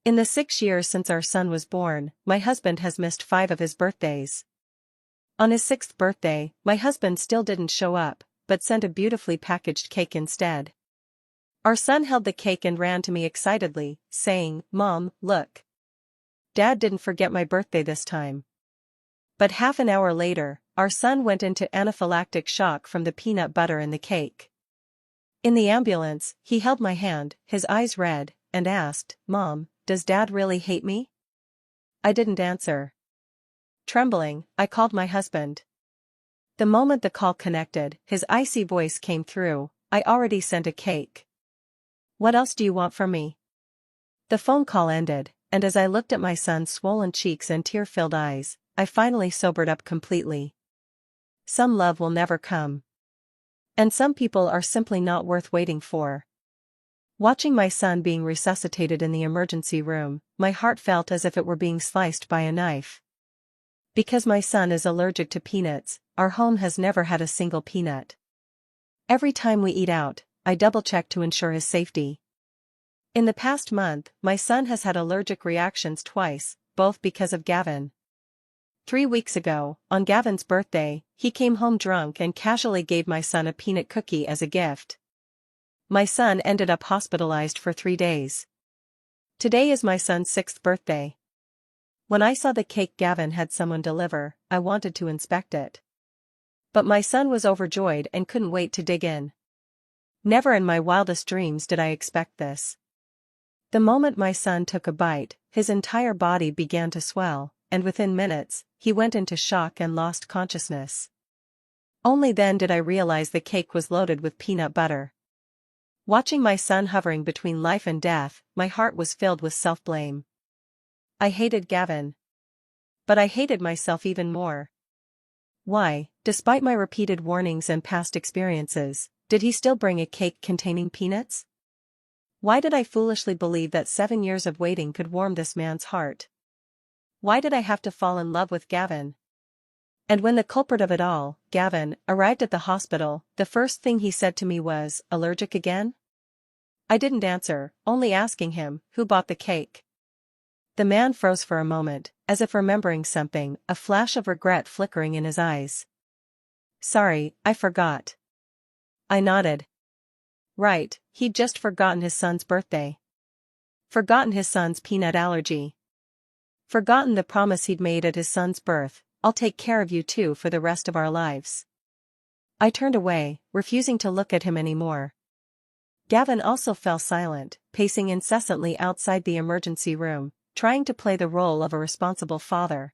In the 6 years since our son was born, my husband has missed 5 of his birthdays. On his 6th birthday, my husband still didn't show up, but sent a beautifully packaged cake instead. Our son held the cake and ran to me excitedly, saying, "Mom, look. Dad didn't forget my birthday this time." But half an hour later, our son went into anaphylactic shock from the peanut butter in the cake. In the ambulance, he held my hand, his eyes red, and asked, "Mom, does Dad really hate me?" I didn't answer. Trembling, I called my husband. The moment the call connected, his icy voice came through, "I already sent a cake. What else do you want from me?" The phone call ended, and as I looked at my son's swollen cheeks and tear-filled eyes, I finally sobered up completely. Some love will never come. And some people are simply not worth waiting for. Watching my son being resuscitated in the emergency room, my heart felt as if it were being sliced by a knife. Because my son is allergic to peanuts, our home has never had a single peanut. Every time we eat out, I double-check to ensure his safety. In the past month, my son has had allergic reactions twice, both because of Gavin. 3 weeks ago, on Gavin's birthday, he came home drunk and casually gave my son a peanut cookie as a gift. My son ended up hospitalized for 3 days. Today is my son's 6th birthday. When I saw the cake Gavin had someone deliver, I wanted to inspect it. But my son was overjoyed and couldn't wait to dig in. Never in my wildest dreams did I expect this. The moment my son took a bite, his entire body began to swell, and within minutes, he went into shock and lost consciousness. Only then did I realize the cake was loaded with peanut butter. Watching my son hovering between life and death, my heart was filled with self-blame. I hated Gavin. But I hated myself even more. Why, despite my repeated warnings and past experiences, did he still bring a cake containing peanuts? Why did I foolishly believe that 7 years of waiting could warm this man's heart? Why did I have to fall in love with Gavin? And when the culprit of it all, Gavin, arrived at the hospital, the first thing he said to me was, "Allergic again?" I didn't answer, only asking him, "Who bought the cake?" The man froze for a moment, as if remembering something, a flash of regret flickering in his eyes. "Sorry, I forgot." I nodded. Right, he'd just forgotten his son's birthday. Forgotten his son's peanut allergy. Forgotten the promise he'd made at his son's birth, "I'll take care of you two for the rest of our lives." I turned away, refusing to look at him anymore. Gavin also fell silent, pacing incessantly outside the emergency room, trying to play the role of a responsible father.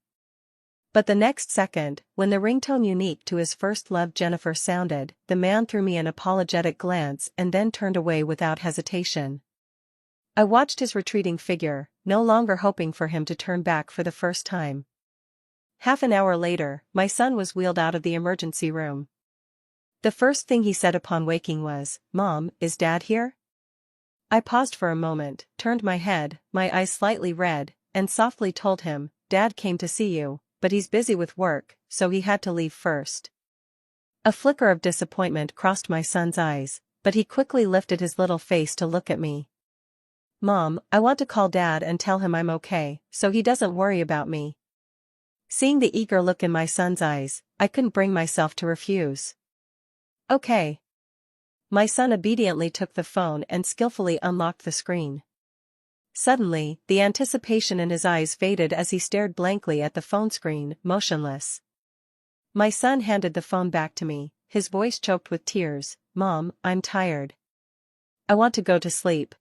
But the next second, when the ringtone unique to his first love Jennifer sounded, the man threw me an apologetic glance and then turned away without hesitation. I watched his retreating figure, no longer hoping for him to turn back for the first time. Half an hour later, my son was wheeled out of the emergency room. The first thing he said upon waking was, "Mom, is Dad here?" I paused for a moment, turned my head, my eyes slightly red, and softly told him, "Dad came to see you, but he's busy with work, so he had to leave first." A flicker of disappointment crossed my son's eyes, but he quickly lifted his little face to look at me. "Mom, I want to call Dad and tell him I'm okay, so he doesn't worry about me." Seeing the eager look in my son's eyes, I couldn't bring myself to refuse. "Okay." My son obediently took the phone and skillfully unlocked the screen. Suddenly, the anticipation in his eyes faded as he stared blankly at the phone screen, motionless. My son handed the phone back to me, his voice choked with tears. "Mom, I'm tired. I want to go to sleep."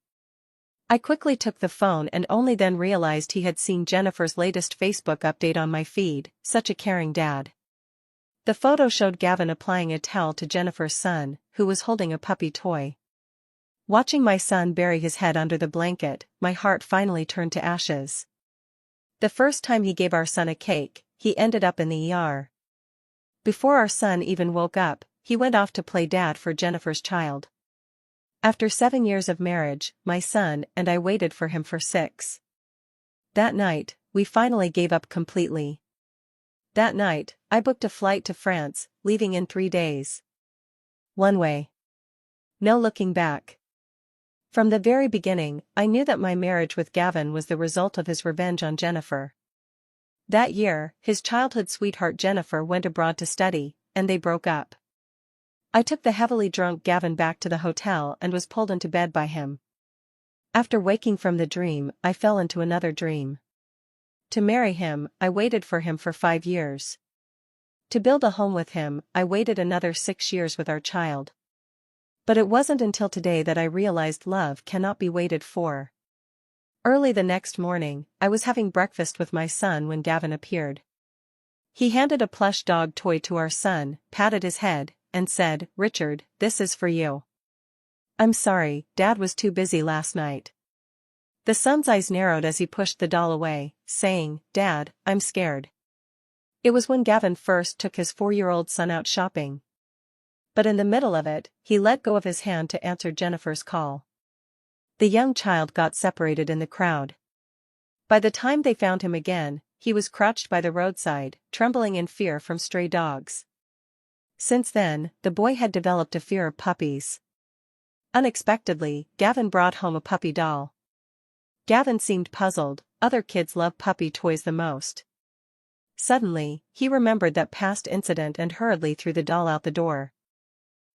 I quickly took the phone and only then realized he had seen Jennifer's latest Facebook update on my feed, such a caring dad. The photo showed Gavin applying a towel to Jennifer's son, who was holding a puppy toy. Watching my son bury his head under the blanket, my heart finally turned to ashes. The first time he gave our son a cake, he ended up in the ER. Before our son even woke up, he went off to play dad for Jennifer's child. After 7 years of marriage, my son and I waited for him for 6. That night, we finally gave up completely. That night, I booked a flight to France, leaving in 3 days. One way. No looking back. From the very beginning, I knew that my marriage with Gavin was the result of his revenge on Jennifer. That year, his childhood sweetheart Jennifer went abroad to study, and they broke up. I took the heavily drunk Gavin back to the hotel and was pulled into bed by him. After waking from the dream, I fell into another dream. To marry him, I waited for him for 5 years. To build a home with him, I waited another 6 years with our child. But it wasn't until today that I realized love cannot be waited for. Early the next morning, I was having breakfast with my son when Gavin appeared. He handed a plush dog toy to our son, patted his head, and said, "Richard, this is for you." "I'm sorry, Dad was too busy last night." The son's eyes narrowed as he pushed the doll away, saying, "Dad, I'm scared." It was when Gavin first took his 4-year-old son out shopping. But in the middle of it, he let go of his hand to answer Jennifer's call. The young child got separated in the crowd. By the time they found him again, he was crouched by the roadside, trembling in fear from stray dogs. Since then, the boy had developed a fear of puppies. Unexpectedly, Gavin brought home a puppy doll. Gavin seemed puzzled. Other kids love puppy toys the most. Suddenly, he remembered that past incident and hurriedly threw the doll out the door.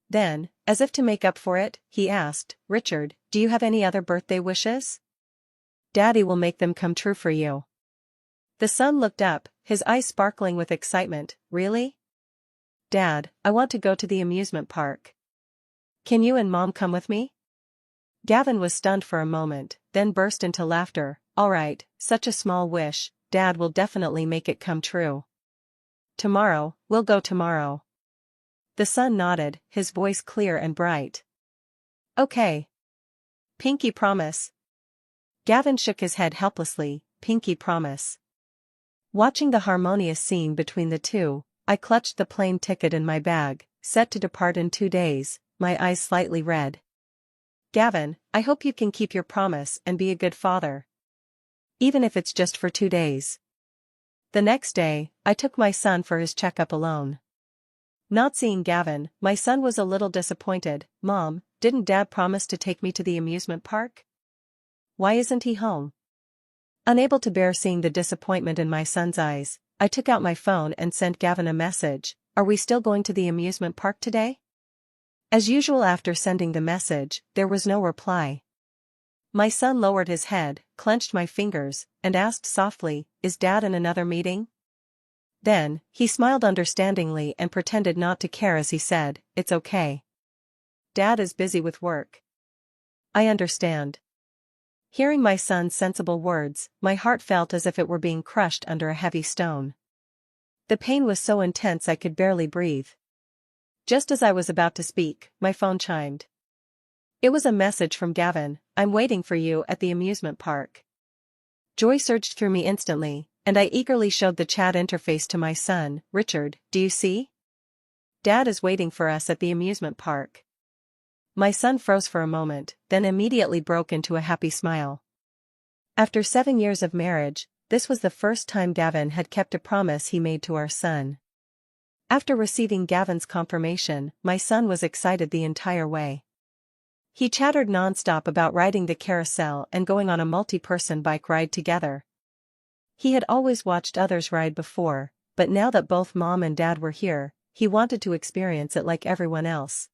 Then, as if to make up for it, he asked, "Richard, do you have any other birthday wishes? Daddy will make them come true for you." The son looked up, his eyes sparkling with excitement. "Really? Dad, I want to go to the amusement park. Can you and Mom come with me?" Gavin was stunned for a moment, then burst into laughter. "All right, such a small wish, Dad will definitely make it come true. Tomorrow, we'll go tomorrow." The son nodded, his voice clear and bright. "Okay. Pinky promise." Gavin shook his head helplessly. "Pinky promise." Watching the harmonious scene between the two, I clutched the plane ticket in my bag, set to depart in 2 days, my eyes slightly red. "Gavin, I hope you can keep your promise and be a good father. Even if it's just for 2 days." The next day, I took my son for his checkup alone. Not seeing Gavin, my son was a little disappointed. "Mom, didn't Dad promise to take me to the amusement park? Why isn't he home?" Unable to bear seeing the disappointment in my son's eyes, I took out my phone and sent Gavin a message. "Are we still going to the amusement park today?" As usual, after sending the message, there was no reply. My son lowered his head, clenched my fingers, and asked softly, "Is Dad in another meeting?" Then, he smiled understandingly and pretended not to care as he said, "It's okay. Dad is busy with work." "I understand." Hearing my son's sensible words, my heart felt as if it were being crushed under a heavy stone. The pain was so intense I could barely breathe. Just as I was about to speak, my phone chimed. It was a message from Gavin. "I'm waiting for you at the amusement park." Joy surged through me instantly, and I eagerly showed the chat interface to my son. "Richard, do you see? Dad is waiting for us at the amusement park." My son froze for a moment, then immediately broke into a happy smile. After 7 years of marriage, this was the first time Gavin had kept a promise he made to our son. After receiving Gavin's confirmation, my son was excited the entire way. He chattered non-stop about riding the carousel and going on a multi-person bike ride together. He had always watched others ride before, but now that both Mom and Dad were here, he wanted to experience it like everyone else.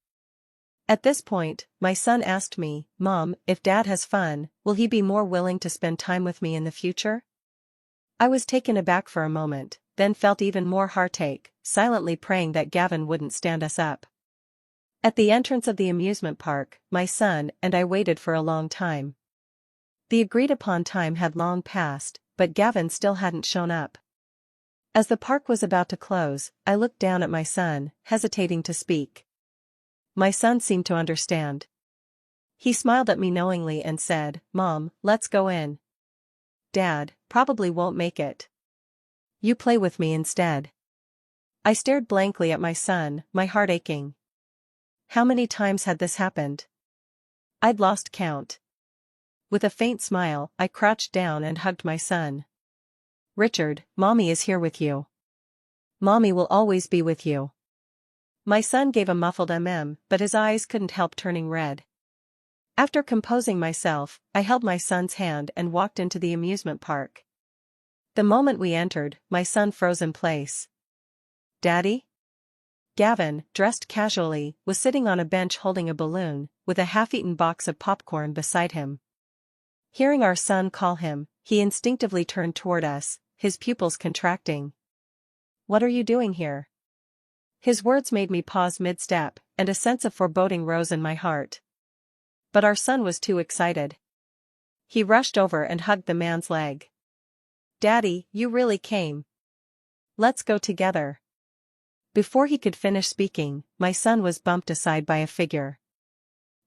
At this point, my son asked me, "Mom, if Dad has fun, will he be more willing to spend time with me in the future?" I was taken aback for a moment, then felt even more heartache, silently praying that Gavin wouldn't stand us up. At the entrance of the amusement park, my son and I waited for a long time. The agreed-upon time had long passed, but Gavin still hadn't shown up. As the park was about to close, I looked down at my son, hesitating to speak. My son seemed to understand. He smiled at me knowingly and said, "Mom, let's go in. Dad probably won't make it. You play with me instead." I stared blankly at my son, my heart aching. How many times had this happened? I'd lost count. With a faint smile, I crouched down and hugged my son. "Richard, Mommy is here with you. Mommy will always be with you." My son gave a muffled but his eyes couldn't help turning red. After composing myself, I held my son's hand and walked into the amusement park. The moment we entered, my son froze in place. "Daddy?" Gavin, dressed casually, was sitting on a bench holding a balloon, with a half-eaten box of popcorn beside him. Hearing our son call him, he instinctively turned toward us, his pupils contracting. "What are you doing here?" His words made me pause mid-step, and a sense of foreboding rose in my heart. But our son was too excited. He rushed over and hugged the man's leg. "Daddy, you really came. Let's go together." Before he could finish speaking, my son was bumped aside by a figure.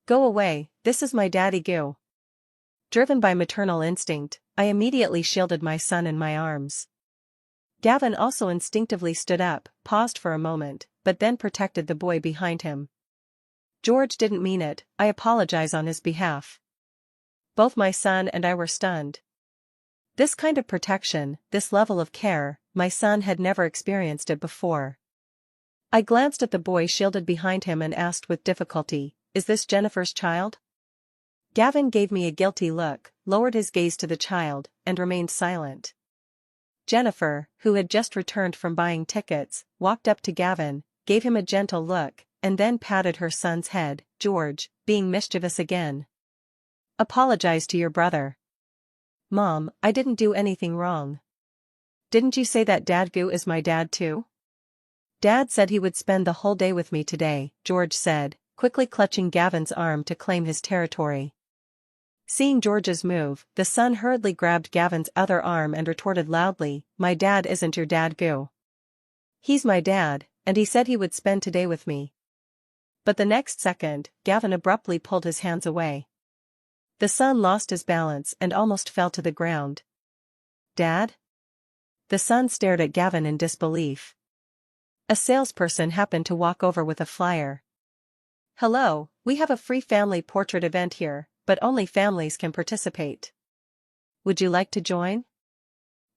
"Go away, this is my daddy Goo." Driven by maternal instinct, I immediately shielded my son in my arms. Gavin also instinctively stood up, paused for a moment, but then protected the boy behind him. "George didn't mean it, I apologize on his behalf." Both my son and I were stunned. This kind of protection, this level of care, my son had never experienced it before. I glanced at the boy shielded behind him and asked with difficulty, "Is this Jennifer's child?" Gavin gave me a guilty look, lowered his gaze to the child, and remained silent. Jennifer, who had just returned from buying tickets, walked up to Gavin, gave him a gentle look, and then patted her son's head. "George, being mischievous again. Apologize to your brother." "Mom, I didn't do anything wrong." "Didn't you say that Dad Goo is my dad too?" "Dad said he would spend the whole day with me today," George said, quickly clutching Gavin's arm to claim his territory. Seeing George's move, the son hurriedly grabbed Gavin's other arm and retorted loudly, "My dad isn't your dad Goo. He's my dad, and he said he would spend today with me." But the next second, Gavin abruptly pulled his hands away. The son lost his balance and almost fell to the ground. "Dad?" The son stared at Gavin in disbelief. A salesperson happened to walk over with a flyer. "Hello, we have a free family portrait event here, but only families can participate. Would you like to join?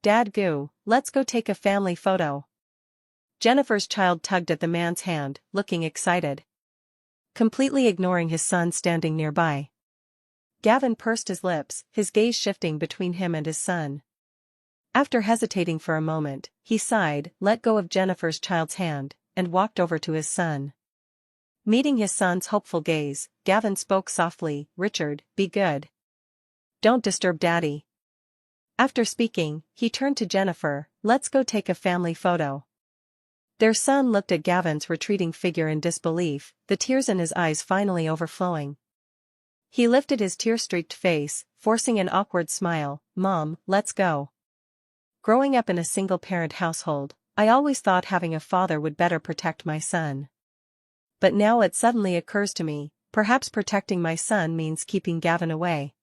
Dad Goo, let's go take a family photo." Jennifer's child tugged at the man's hand, looking excited. Completely ignoring his son standing nearby. Gavin pursed his lips, his gaze shifting between him and his son. After hesitating for a moment, he sighed, let go of Jennifer's child's hand, and walked over to his son. Meeting his son's hopeful gaze, Gavin spoke softly, "Richard, be good. Don't disturb Daddy." After speaking, he turned to Jennifer, "Let's go take a family photo." Their son looked at Gavin's retreating figure in disbelief, the tears in his eyes finally overflowing. He lifted his tear-streaked face, forcing an awkward smile, "Mom, let's go." Growing up in a single-parent household, I always thought having a father would better protect my son. But now it suddenly occurs to me, perhaps protecting my son means keeping Gavin away.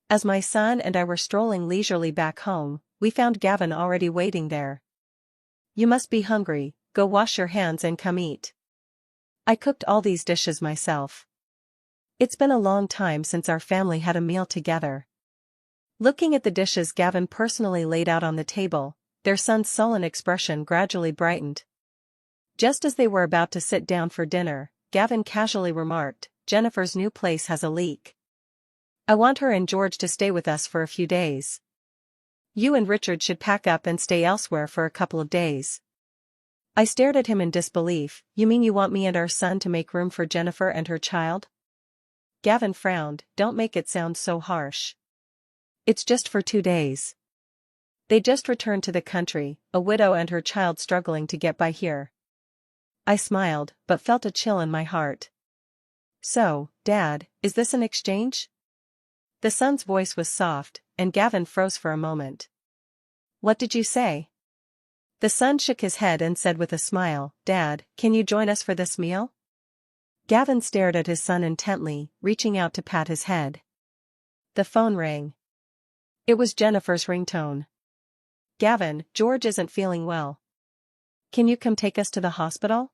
As my son and I were strolling leisurely back home, we found Gavin already waiting there. "You must be hungry, go wash your hands and come eat. I cooked all these dishes myself. It's been a long time since our family had a meal together." Looking at the dishes Gavin personally laid out on the table, their son's sullen expression gradually brightened. Just as they were about to sit down for dinner, Gavin casually remarked, "Jennifer's new place has a leak. I want her and George to stay with us for a few days. You and Richard should pack up and stay elsewhere for a couple of days." I stared at him in disbelief. "You mean you want me and our son to make room for Jennifer and her child?" Gavin frowned, "Don't make it sound so harsh. It's just for 2 days. They just returned to the country, a widow and her child struggling to get by here." I smiled, but felt a chill in my heart. "So, Dad, is this an exchange?" The son's voice was soft, and Gavin froze for a moment. "What did you say?" The son shook his head and said with a smile, "Dad, can you join us for this meal?" Gavin stared at his son intently, reaching out to pat his head. The phone rang. It was Jennifer's ringtone. "Gavin, George isn't feeling well. Can you come take us to the hospital?"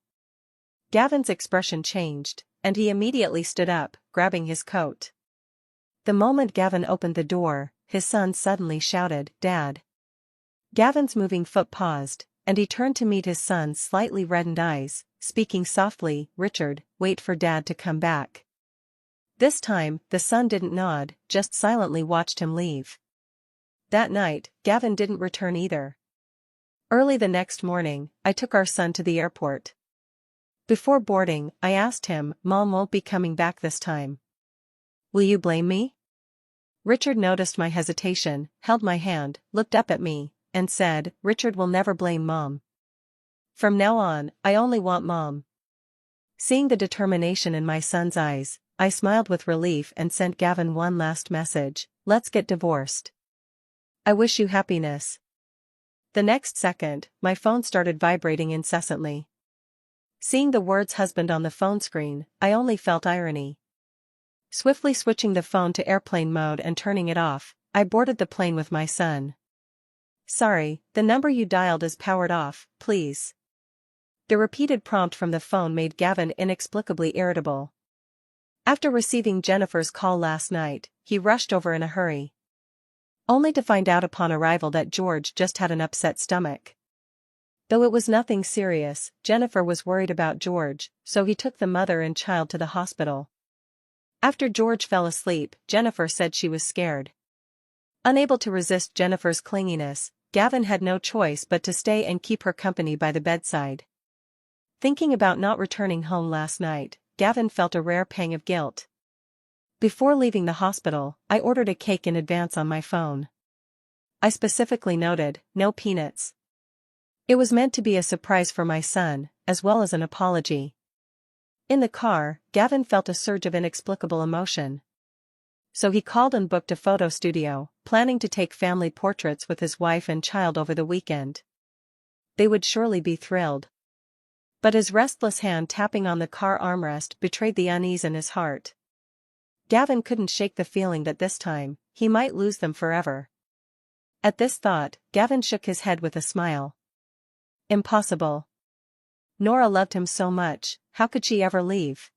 Gavin's expression changed, and he immediately stood up, grabbing his coat. The moment Gavin opened the door, his son suddenly shouted, "Dad." Gavin's moving foot paused, and he turned to meet his son's slightly reddened eyes, speaking softly, "Richard, wait for Dad to come back." This time, the son didn't nod, just silently watched him leave. That night, Gavin didn't return either. Early the next morning, I took our son to the airport. Before boarding, I asked him, "Mom won't be coming back this time. Will you blame me?" Richard noticed my hesitation, held my hand, looked up at me, and said, "Richard will never blame Mom. From now on, I only want Mom." Seeing the determination in my son's eyes, I smiled with relief and sent Gavin one last message: "Let's get divorced. I wish you happiness." The next second, my phone started vibrating incessantly. Seeing the words husband on the phone screen, I only felt irony. Swiftly switching the phone to airplane mode and turning it off, I boarded the plane with my son. "Sorry, the number you dialed is powered off, please." The repeated prompt from the phone made Gavin inexplicably irritable. After receiving Jennifer's call last night, he rushed over in a hurry. Only to find out upon arrival that George just had an upset stomach. Though it was nothing serious, Jennifer was worried about George, so he took the mother and child to the hospital. After George fell asleep, Jennifer said she was scared. Unable to resist Jennifer's clinginess, Gavin had no choice but to stay and keep her company by the bedside. Thinking about not returning home last night, Gavin felt a rare pang of guilt. Before leaving the hospital, I ordered a cake in advance on my phone. I specifically noted, "No peanuts." It was meant to be a surprise for my son, as well as an apology. In the car, Gavin felt a surge of inexplicable emotion. So he called and booked a photo studio, planning to take family portraits with his wife and child over the weekend. They would surely be thrilled. But his restless hand tapping on the car armrest betrayed the unease in his heart. Gavin couldn't shake the feeling that this time, he might lose them forever. At this thought, Gavin shook his head with a smile. Impossible. Nora loved him so much, how could she ever leave?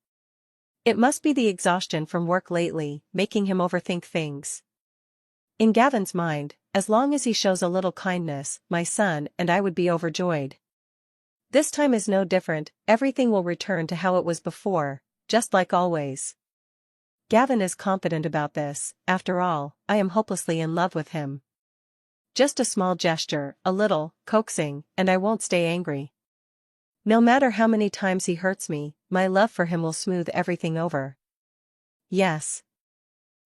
It must be the exhaustion from work lately, making him overthink things. In Gavin's mind, as long as he shows a little kindness, my son and I would be overjoyed. This time is no different, everything will return to how it was before, just like always. Gavin is confident about this, after all, I am hopelessly in love with him. Just a small gesture, a little, coaxing, and I won't stay angry. No matter how many times he hurts me, my love for him will smooth everything over. Yes.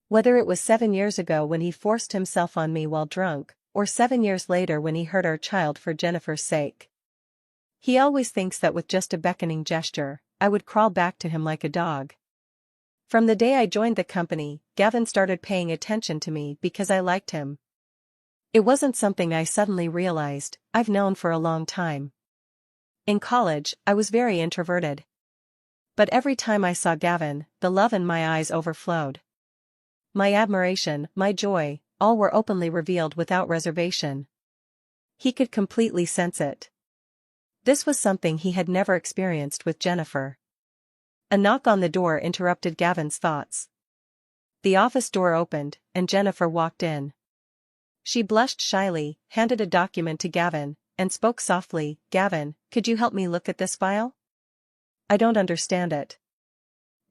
Whether it was 7 years ago when he forced himself on me while drunk, or 7 years later when he hurt our child for Jennifer's sake. He always thinks that with just a beckoning gesture, I would crawl back to him like a dog. From the day I joined the company, Gavin started paying attention to me because I liked him. It wasn't something I suddenly realized, I've known for a long time. In college, I was very introverted. But every time I saw Gavin, the love in my eyes overflowed. My admiration, my joy, all were openly revealed without reservation. He could completely sense it. This was something he had never experienced with Jennifer. A knock on the door interrupted Gavin's thoughts. The office door opened, and Jennifer walked in. She blushed shyly, handed a document to Gavin, and spoke softly, "Gavin, could you help me look at this file? I don't understand it."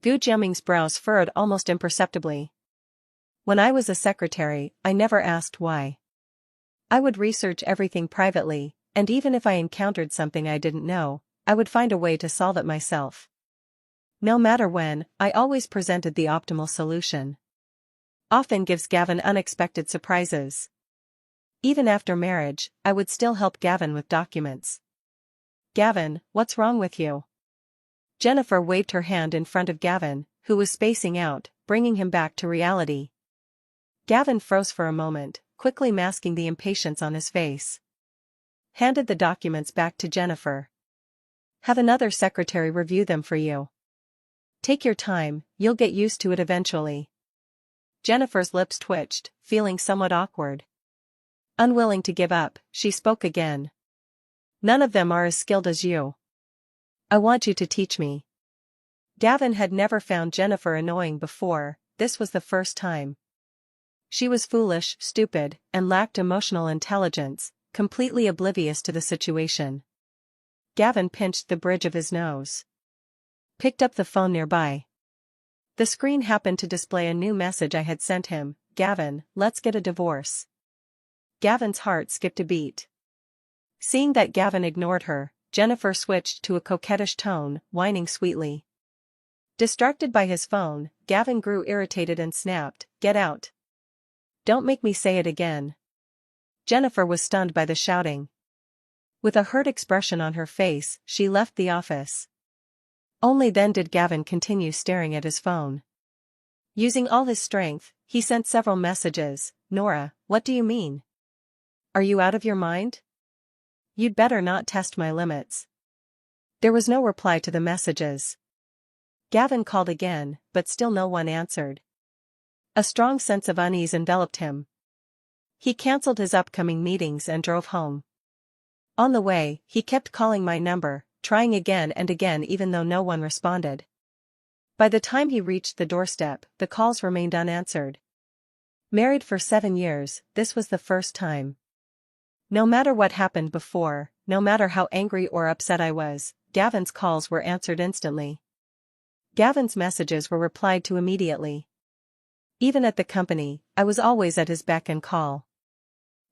Gu Jiaming's brows furrowed almost imperceptibly. When I was a secretary, I never asked why. I would research everything privately, and even if I encountered something I didn't know, I would find a way to solve it myself. No matter when, I always presented the optimal solution. Often gives Gavin unexpected surprises. Even after marriage, I would still help Gavin with documents. "Gavin, what's wrong with you?" Jennifer waved her hand in front of Gavin, who was spacing out, bringing him back to reality. Gavin froze for a moment, quickly masking the impatience on his face. Handed the documents back to Jennifer. "Have another secretary review them for you. Take your time, you'll get used to it eventually." Jennifer's lips twitched, feeling somewhat awkward. Unwilling to give up, she spoke again. "None of them are as skilled as you. I want you to teach me." Gavin had never found Jennifer annoying before, this was the first time. She was foolish, stupid, and lacked emotional intelligence, completely oblivious to the situation. Gavin pinched the bridge of his nose. Picked up the phone nearby. The screen happened to display a new message I had sent him: "Gavin, let's get a divorce." Gavin's heart skipped a beat. Seeing that Gavin ignored her, Jennifer switched to a coquettish tone, whining sweetly. Distracted by his phone, Gavin grew irritated and snapped, "Get out. Don't make me say it again." Jennifer was stunned by the shouting. With a hurt expression on her face, she left the office. Only then did Gavin continue staring at his phone. Using all his strength, he sent several messages. "Nora, what do you mean? Are you out of your mind? You'd better not test my limits." There was no reply to the messages. Gavin called again, but still no one answered. A strong sense of unease enveloped him. He cancelled his upcoming meetings and drove home. On the way, he kept calling my number, trying again and again even though no one responded. By the time he reached the doorstep, the calls remained unanswered. Married for 7 years, this was the first time. No matter what happened before, no matter how angry or upset I was, Gavin's calls were answered instantly. Gavin's messages were replied to immediately. Even at the company, I was always at his beck and call.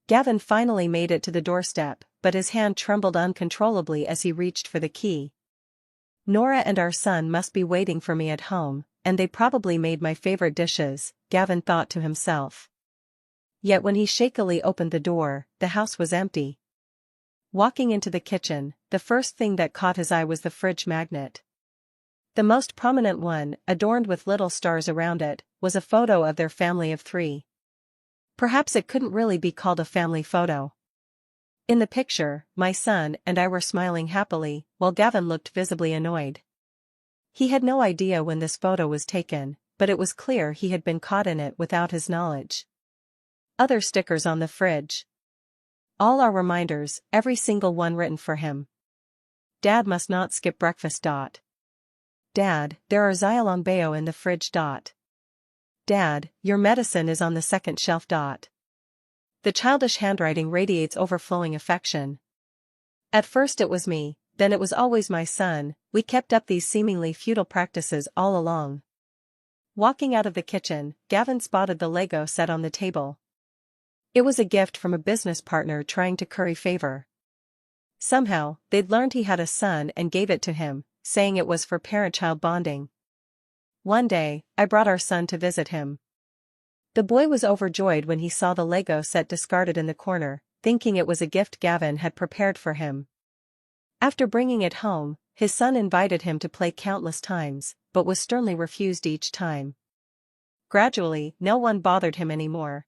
Gavin finally made it to the doorstep, but his hand trembled uncontrollably as he reached for the key. Nora and our son must be waiting for me at home, and they probably made my favorite dishes, Gavin thought to himself. Yet when he shakily opened the door, the house was empty. Walking into the kitchen, the first thing that caught his eye was the fridge magnet. The most prominent one, adorned with little stars around it, was a photo of their family of 3. Perhaps it couldn't really be called a family photo. In the picture, my son and I were smiling happily, while Gavin looked visibly annoyed. He had no idea when this photo was taken, but it was clear he had been caught in it without his knowledge. Other stickers on the fridge. All are reminders, every single one written for him. Dad must not skip breakfast. Dad, there are Xylong Bao in the fridge. Dad, your medicine is on the second shelf. The childish handwriting radiates overflowing affection. At first it was me, then it was always my son. We kept up these seemingly futile practices all along. Walking out of the kitchen, Gavin spotted the Lego set on the table. It was a gift from a business partner trying to curry favor. Somehow, they'd learned he had a son and gave it to him, saying it was for parent-child bonding. One day, I brought our son to visit him. The boy was overjoyed when he saw the Lego set discarded in the corner, thinking it was a gift Gavin had prepared for him. After bringing it home, his son invited him to play countless times, but was sternly refused each time. Gradually, no one bothered him anymore.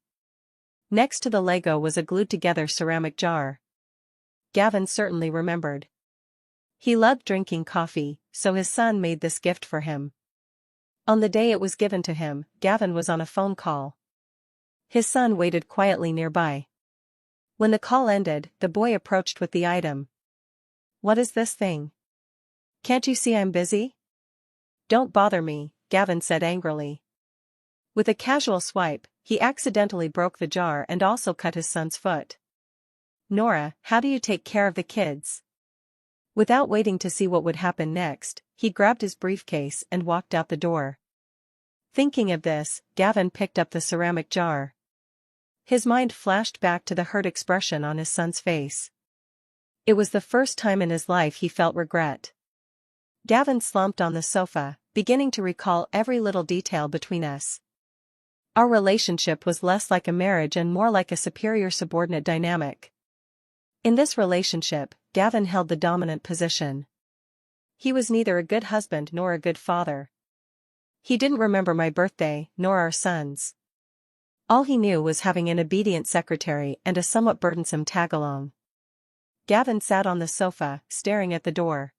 Next to the Lego was a glued-together ceramic jar. Gavin certainly remembered. He loved drinking coffee, so his son made this gift for him. On the day it was given to him, Gavin was on a phone call. His son waited quietly nearby. When the call ended, the boy approached with the item. "What is this thing? Can't you see I'm busy?" "Don't bother me," Gavin said angrily. With a casual swipe, he accidentally broke the jar and also cut his son's foot. "Nora, how do you take care of the kids?" Without waiting to see what would happen next, he grabbed his briefcase and walked out the door. Thinking of this, Gavin picked up the ceramic jar. His mind flashed back to the hurt expression on his son's face. It was the first time in his life he felt regret. Gavin slumped on the sofa, beginning to recall every little detail between us. Our relationship was less like a marriage and more like a superior-subordinate dynamic. In this relationship, Gavin held the dominant position. He was neither a good husband nor a good father. He didn't remember my birthday, nor our son's. All he knew was having an obedient secretary and a somewhat burdensome tag-along. Gavin sat on the sofa, staring at the door.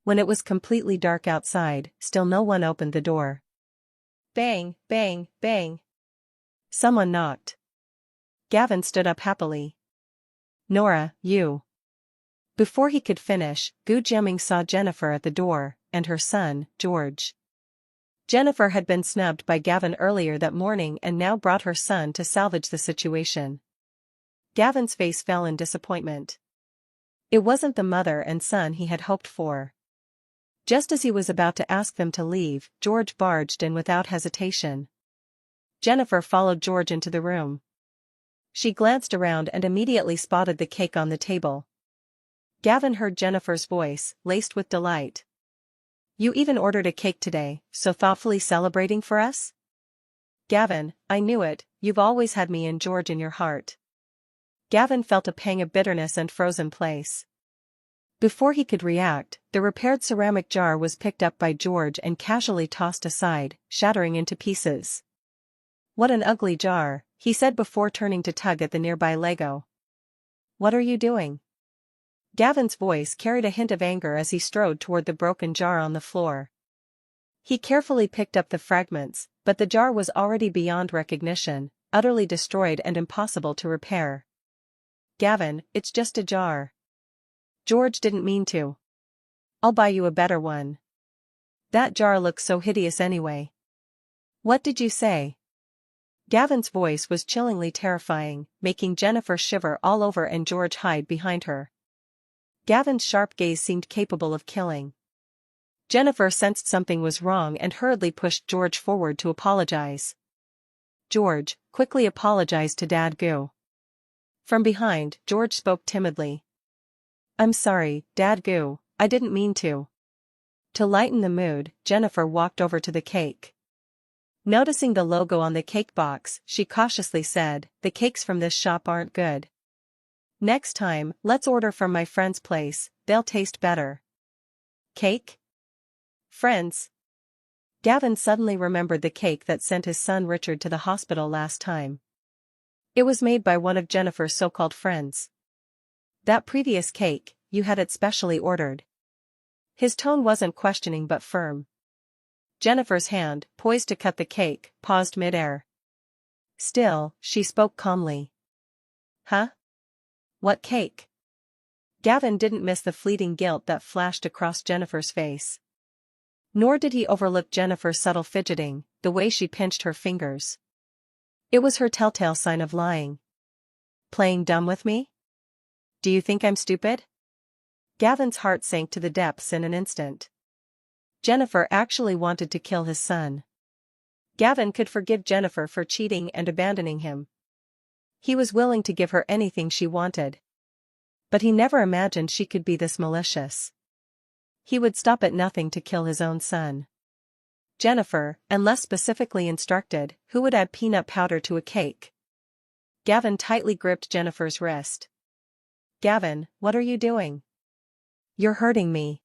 When it was completely dark outside, still no one opened the door. Bang, bang, bang. Someone knocked. Gavin stood up happily. "Nora, you." Before he could finish, Gu Jiaming saw Jennifer at the door, and her son, George. Jennifer had been snubbed by Gavin earlier that morning and now brought her son to salvage the situation. Gavin's face fell in disappointment. It wasn't the mother and son he had hoped for. Just as he was about to ask them to leave, George barged in without hesitation. Jennifer followed George into the room. She glanced around and immediately spotted the cake on the table. Gavin heard Jennifer's voice, laced with delight. "You even ordered a cake today, so thoughtfully celebrating for us?" "Gavin, I knew it, you've always had me and George in your heart." Gavin felt a pang of bitterness and froze in place. Before he could react, the repaired ceramic jar was picked up by George and casually tossed aside, shattering into pieces. "What an ugly jar," he said before turning to tug at the nearby Lego. "What are you doing?" Gavin's voice carried a hint of anger as he strode toward the broken jar on the floor. He carefully picked up the fragments, but the jar was already beyond recognition, utterly destroyed and impossible to repair. "Gavin, it's just a jar. George didn't mean to. I'll buy you a better one. That jar looks so hideous anyway." "What did you say?" Gavin's voice was chillingly terrifying, making Jennifer shiver all over and George hide behind her. Gavin's sharp gaze seemed capable of killing. Jennifer sensed something was wrong and hurriedly pushed George forward to apologize. "George, quickly apologize to Dad Goo." From behind, George spoke timidly. "I'm sorry, Dad Goo, I didn't mean to." To lighten the mood, Jennifer walked over to the cake. Noticing the logo on the cake box, she cautiously said, "The cakes from this shop aren't good. Next time, let's order from my friend's place, they'll taste better." "Cake? Friends?" Gavin suddenly remembered the cake that sent his son Richard to the hospital last time. It was made by one of Jennifer's so-called friends. "That previous cake, you had it specially ordered." His tone wasn't questioning but firm. Jennifer's hand, poised to cut the cake, paused mid-air. Still, she spoke calmly. "Huh? What cake?" Gavin didn't miss the fleeting guilt that flashed across Jennifer's face. Nor did he overlook Jennifer's subtle fidgeting, the way she pinched her fingers. It was her telltale sign of lying. "Playing dumb with me? Do you think I'm stupid?" Gavin's heart sank to the depths in an instant. Jennifer actually wanted to kill his son. Gavin could forgive Jennifer for cheating and abandoning him. He was willing to give her anything she wanted. But he never imagined she could be this malicious. He would stop at nothing to kill his own son. Jennifer, and less specifically instructed, who would add peanut powder to a cake? Gavin tightly gripped Jennifer's wrist. "Gavin, what are you doing? You're hurting me."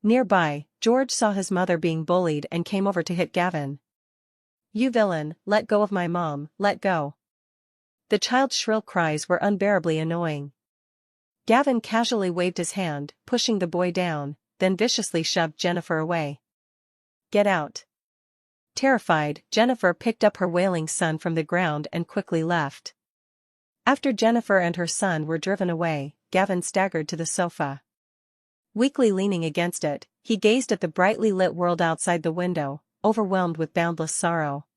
Nearby, George saw his mother being bullied and came over to hit Gavin. "You villain, let go of my mom, let go." The child's shrill cries were unbearably annoying. Gavin casually waved his hand, pushing the boy down, then viciously shoved Jennifer away. "Get out." Terrified, Jennifer picked up her wailing son from the ground and quickly left. After Jennifer and her son were driven away, Gavin staggered to the sofa. Weakly leaning against it, he gazed at the brightly lit world outside the window, overwhelmed with boundless sorrow.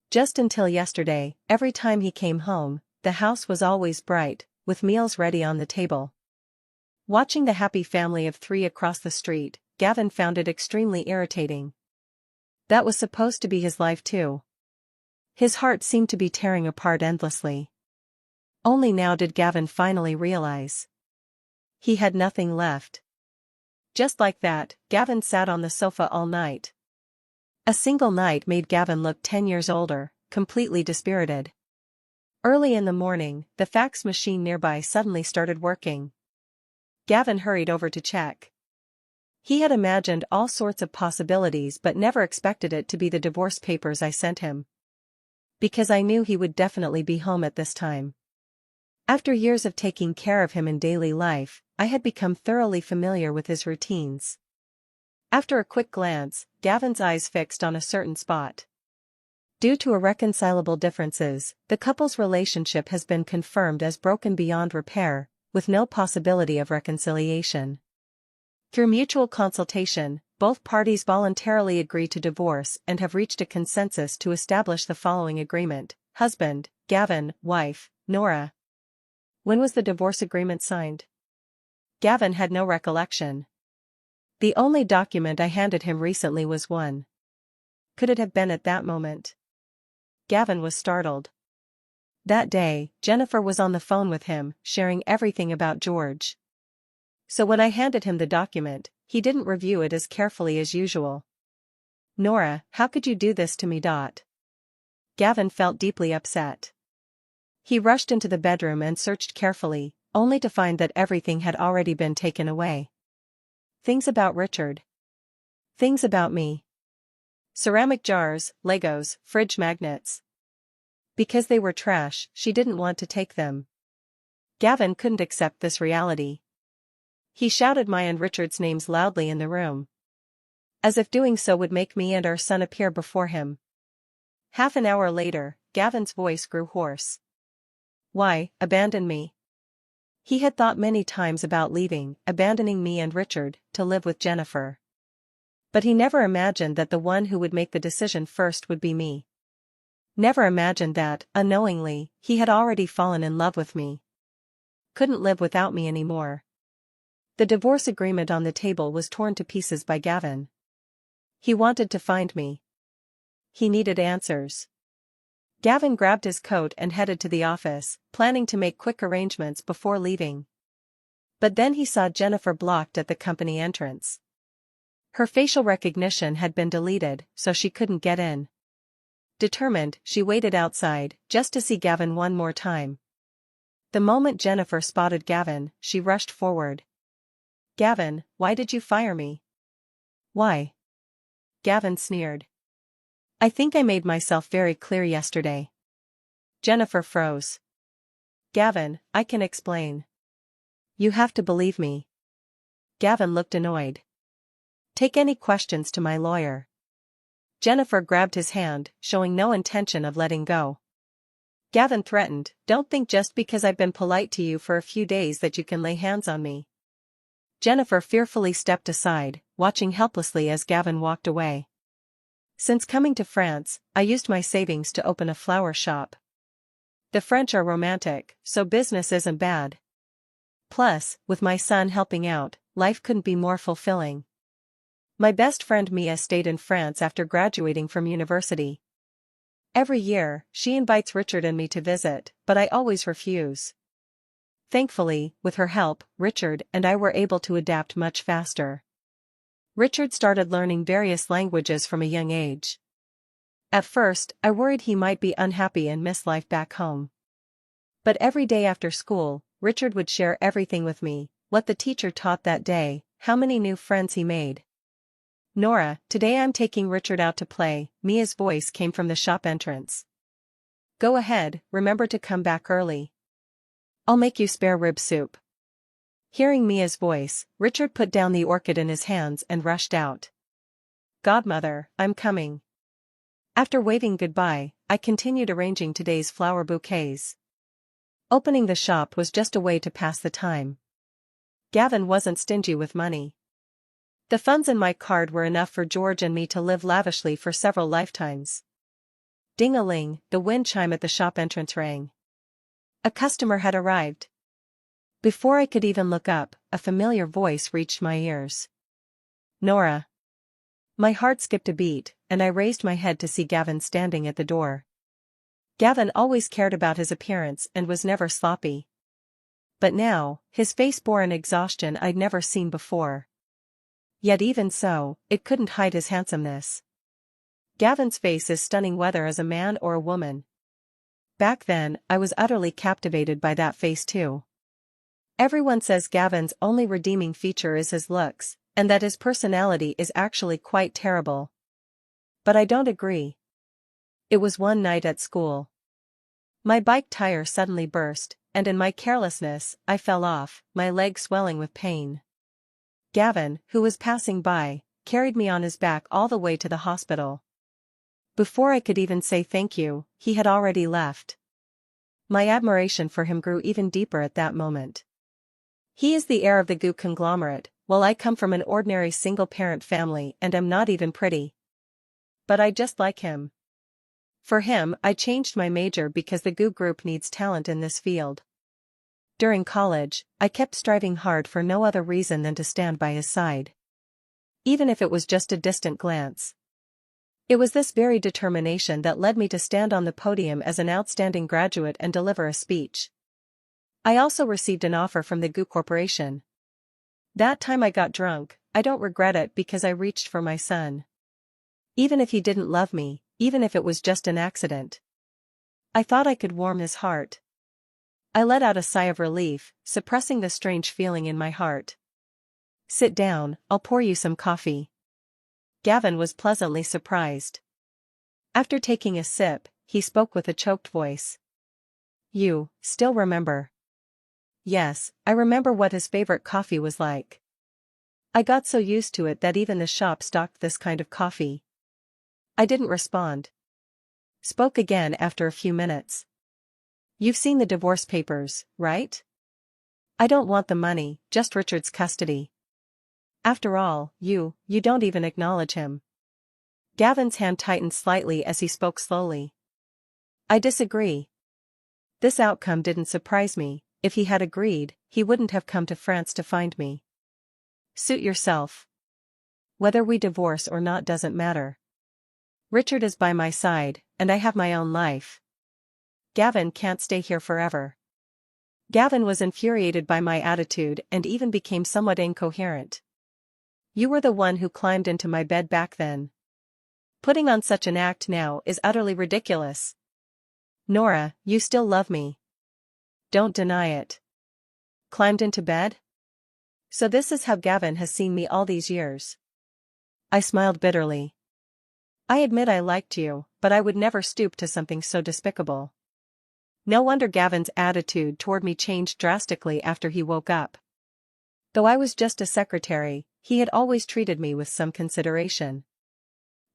Just until yesterday, every time he came home, the house was always bright, with meals ready on the table. Watching the happy family of 3 across the street, Gavin found it extremely irritating. That was supposed to be his life too. His heart seemed to be tearing apart endlessly. Only now did Gavin finally realize. He had nothing left. Just like that, Gavin sat on the sofa all night. A single night made Gavin look 10 years older, completely dispirited. Early in the morning, the fax machine nearby suddenly started working. Gavin hurried over to check. He had imagined all sorts of possibilities but never expected it to be the divorce papers I sent him. Because I knew he would definitely be home at this time. After years of taking care of him in daily life, I had become thoroughly familiar with his routines. After a quick glance, Gavin's eyes fixed on a certain spot. Due to irreconcilable differences, the couple's relationship has been confirmed as broken beyond repair, with no possibility of reconciliation. Through mutual consultation, both parties voluntarily agree to divorce and have reached a consensus to establish the following agreement: husband, Gavin; wife, Nora. When was the divorce agreement signed? Gavin had no recollection. The only document I handed him recently was one. Could it have been at that moment? Gavin was startled. That day, Jennifer was on the phone with him, sharing everything about George. So when I handed him the document, he didn't review it as carefully as usual. Nora, how could you do this to me? Gavin felt deeply upset. He rushed into the bedroom and searched carefully, only to find that everything had already been taken away. Things about Richard. Things about me. Ceramic jars, Legos, fridge magnets. Because they were trash, she didn't want to take them. Gavin couldn't accept this reality. He shouted my and Richard's names loudly in the room. As if doing so would make me and our son appear before him. Half an hour later, Gavin's voice grew hoarse. Why, abandon me? He had thought many times about leaving, abandoning me and Richard, to live with Jennifer. But he never imagined that the one who would make the decision first would be me. Never imagined that, unknowingly, he had already fallen in love with me. Couldn't live without me anymore. The divorce agreement on the table was torn to pieces by Gavin. He wanted to find me. He needed answers. Gavin grabbed his coat and headed to the office, planning to make quick arrangements before leaving. But then he saw Jennifer blocked at the company entrance. Her facial recognition had been deleted, so she couldn't get in. Determined, she waited outside, just to see Gavin one more time. The moment Jennifer spotted Gavin, she rushed forward. Gavin, why did you fire me? Why? Gavin sneered. I think I made myself very clear yesterday. Jennifer froze. Gavin, I can explain. You have to believe me. Gavin looked annoyed. Take any questions to my lawyer. Jennifer grabbed his hand, showing no intention of letting go. Gavin threatened, don't think just because I've been polite to you for a few days that you can lay hands on me. Jennifer fearfully stepped aside, watching helplessly as Gavin walked away. Since coming to France, I used my savings to open a flower shop. The French are romantic, so business isn't bad. Plus, with my son helping out, life couldn't be more fulfilling. My best friend Mia stayed in France after graduating from university. Every year, she invites Richard and me to visit, but I always refuse. Thankfully, with her help, Richard and I were able to adapt much faster. Richard started learning various languages from a young age. At first, I worried he might be unhappy and miss life back home. But every day after school, Richard would share everything with me, what the teacher taught that day, how many new friends he made. Nora, today I'm taking Richard out to play, Mia's voice came from the shop entrance. Go ahead, remember to come back early. I'll make you spare rib soup. Hearing Mia's voice, Richard put down the orchid in his hands and rushed out. Godmother, I'm coming. After waving goodbye, I continued arranging today's flower bouquets. Opening the shop was just a way to pass the time. Gavin wasn't stingy with money. The funds in my card were enough for George and me to live lavishly for several lifetimes. Ding-a-ling, the wind chime at the shop entrance rang. A customer had arrived. Before I could even look up, a familiar voice reached my ears. Nora. My heart skipped a beat, and I raised my head to see Gavin standing at the door. Gavin always cared about his appearance and was never sloppy. But now, his face bore an exhaustion I'd never seen before. Yet even so, it couldn't hide his handsomeness. Gavin's face is stunning whether as a man or a woman. Back then, I was utterly captivated by that face too. Everyone says Gavin's only redeeming feature is his looks, and that his personality is actually quite terrible. But I don't agree. It was one night at school. My bike tire suddenly burst, and in my carelessness, I fell off, my leg swelling with pain. Gavin, who was passing by, carried me on his back all the way to the hospital. Before I could even say thank you, he had already left. My admiration for him grew even deeper at that moment. He is the heir of the Goo conglomerate, while I come from an ordinary single-parent family and am not even pretty. But I just like him. For him, I changed my major because the Goo group needs talent in this field. During college, I kept striving hard for no other reason than to stand by his side. even if it was just a distant glance. It was this very determination that led me to stand on the podium as an outstanding graduate and deliver a speech. I also received an offer from the GU Corporation. That time I got drunk. I don't regret it because I reached for my son. Even if he didn't love me, even if it was just an accident, I thought I could warm his heart. I let out a sigh of relief, suppressing the strange feeling in my heart. Sit down, I'll pour you some coffee. Gavin was pleasantly surprised. After taking a sip, he spoke with a choked voice. You still remember? Yes, I remember what his favorite coffee was like. I got so used to it that even the shop stocked this kind of coffee. I didn't respond. Spoke again after a few minutes. You've seen the divorce papers, right? I don't want the money, just Richard's custody. After all, you don't even acknowledge him. Gavin's hand tightened slightly as he spoke slowly. I disagree. This outcome didn't surprise me. If he had agreed, he wouldn't have come to France to find me. Suit yourself. Whether we divorce or not doesn't matter. Richard is by my side, and I have my own life. Gavin can't stay here forever. Gavin was infuriated by my attitude and even became somewhat incoherent. You were the one who climbed into my bed back then. Putting on such an act now is utterly ridiculous. Nora, you still love me. Don't deny it. Climbed into bed? So this is how Gavin has seen me all these years. I smiled bitterly. I admit I liked you, but I would never stoop to something so despicable. No wonder Gavin's attitude toward me changed drastically after he woke up. Though I was just a secretary, he had always treated me with some consideration.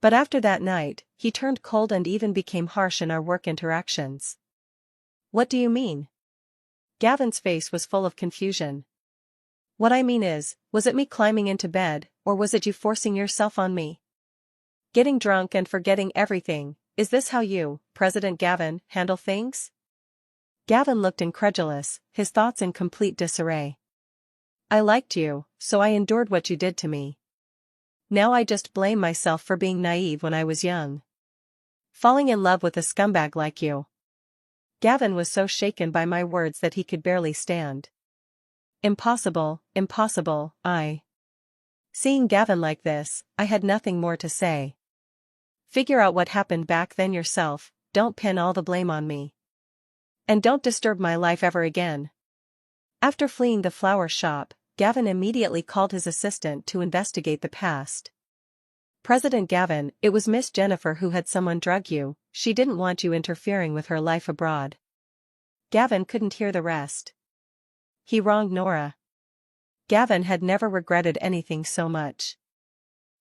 But after that night, he turned cold and even became harsh in our work interactions. What do you mean? Gavin's face was full of confusion. What I mean is, was it me climbing into bed, or was it you forcing yourself on me? Getting drunk and forgetting everything, is this how you, President Gavin, handle things? Gavin looked incredulous, his thoughts in complete disarray. I liked you, so I endured what you did to me. Now I just blame myself for being naive when I was young. Falling in love with a scumbag like you. Gavin was so shaken by my words that he could barely stand. Impossible, impossible, Seeing Gavin like this, I had nothing more to say. Figure out what happened back then yourself, don't pin all the blame on me. And don't disturb my life ever again. After fleeing the flower shop, Gavin immediately called his assistant to investigate the past. President Gavin, it was Miss Jennifer who had someone drug you, she didn't want you interfering with her life abroad. Gavin couldn't hear the rest. He wronged Nora. Gavin had never regretted anything so much.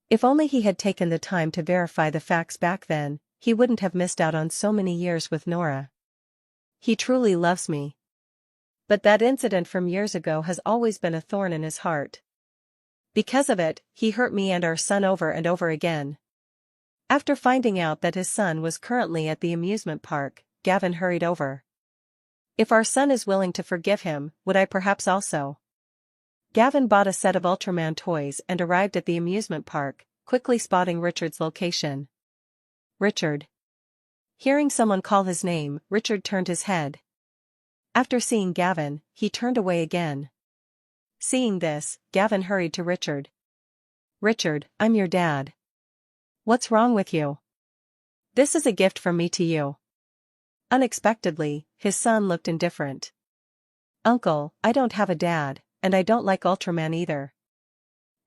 If only he had taken the time to verify the facts back then, he wouldn't have missed out on so many years with Nora. He truly loves me. But that incident from years ago has always been a thorn in his heart. Because of it, he hurt me and our son over and over again. After finding out that his son was currently at the amusement park, Gavin hurried over. If our son is willing to forgive him, would I perhaps also? Gavin bought a set of Ultraman toys and arrived at the amusement park, quickly spotting Richard's location. Richard. Hearing someone call his name, Richard turned his head. After seeing Gavin, he turned away again. Seeing this, Gavin hurried to Richard. Richard, I'm your dad. What's wrong with you? This is a gift from me to you. Unexpectedly, his son looked indifferent. Uncle, I don't have a dad, and I don't like Ultraman either.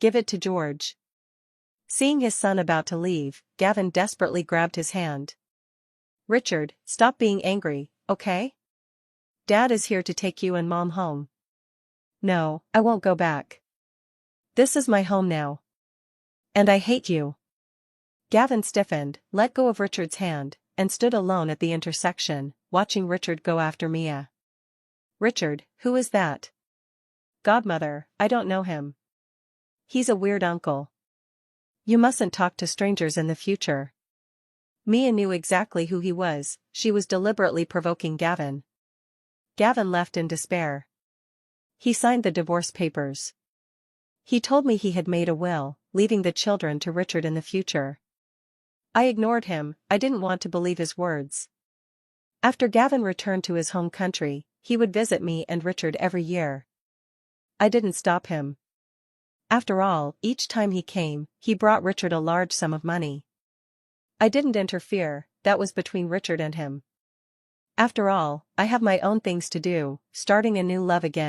Give it to George. Seeing his son about to leave, Gavin desperately grabbed his hand. Richard, stop being angry, okay? Dad is here to take you and Mom home. No, I won't go back. This is my home now. And I hate you. Gavin stiffened, let go of Richard's hand, and stood alone at the intersection, watching Richard go after Mia. Richard, who is that? Godmother, I don't know him. He's a weird uncle. You mustn't talk to strangers in the future. Mia knew exactly who he was, she was deliberately provoking Gavin. Gavin left in despair. He signed the divorce papers. He told me he had made a will, leaving the children to Richard in the future. I ignored him, I didn't want to believe his words. After Gavin returned to his home country, he would visit me and Richard every year. I didn't stop him. After all, each time he came, he brought Richard a large sum of money. I didn't interfere, that was between Richard and him. After all, I have my own things to do, starting a new love again.